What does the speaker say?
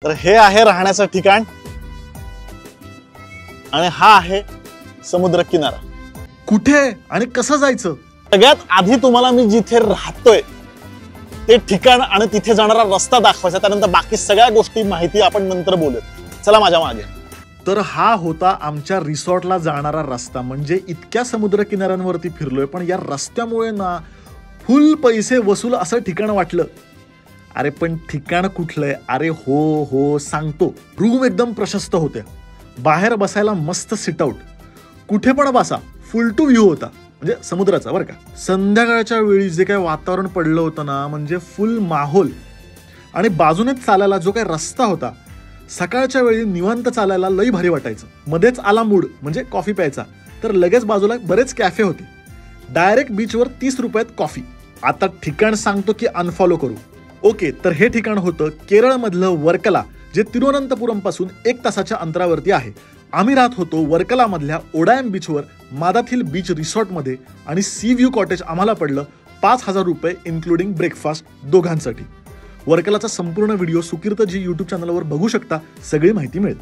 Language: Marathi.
तर हे आहे राहण्याचं ठिकाण आणि हा आहे समुद्र किनारा। कुठे आणि कसं जायचं? सगळ्यात आधी तुम्हाला मी जिथे राहतोय ते ठिकाण आणि तिथे जाणारा रस्ता दाखवायचा, त्यानंतर बाकी सगळ्या गोष्टी माहिती आपण नंतर बोलूया। चला माझ्या मागे। तर हा होता आमच्या रिसॉर्टला जाणारा रस्ता। म्हणजे इतक्या समुद्र किनाऱ्यांवरती फिरलोय पण या रस्त्यामुळे ना फुल पैसे वसूल असं ठिकाण वाटलं। अरे पण ठिकाण कुठलंय? अरे हो सांगतो। रूम एकदम प्रशस्त होत्या, बाहेर बसायला मस्त सिट आउट, कुठे पण बसा, फुल टू व्ह्यू होता म्हणजे समुद्राचा बरं का। संध्याकाळच्या वेळी जे काही वातावरण पडलं होतं ना म्हणजे फुल माहोल, आणि बाजूनेच चालायला जो काही रस्ता होता, सकाळच्या वेळी निवांत चालायला लई भारी वाटायचं। मध्येच आला मूड म्हणजे कॉफी प्यायचा तर लगेच बाजूला बरेच कॅफे होते, डायरेक्ट बीचवर 30 रुपयात कॉफी। आता ठिकाण सांगतो की अनफॉलो करू? ओके, तर हे ठिकाण होतं केरळमधलं वर्कला, जे तिरुवनंतपुरम पासून 1 तासाच्या अंतरावरती आहे। आम्ही राहत होतो वर्कला मधल्या ओडायम बीचवर मादाथिल बीच रिसॉर्ट मध्ये, आणि सी व्ह्यू कॉटेज आम्हाला पडलं 5000 रुपये इन्क्लुडिंग ब्रेकफास्ट दोघांसाठी। वर्कलाचा संपूर्ण व्हिडिओ सुकीर्त जी YouTube चॅनलवर बघू शकता, सगळी माहिती मिळेल।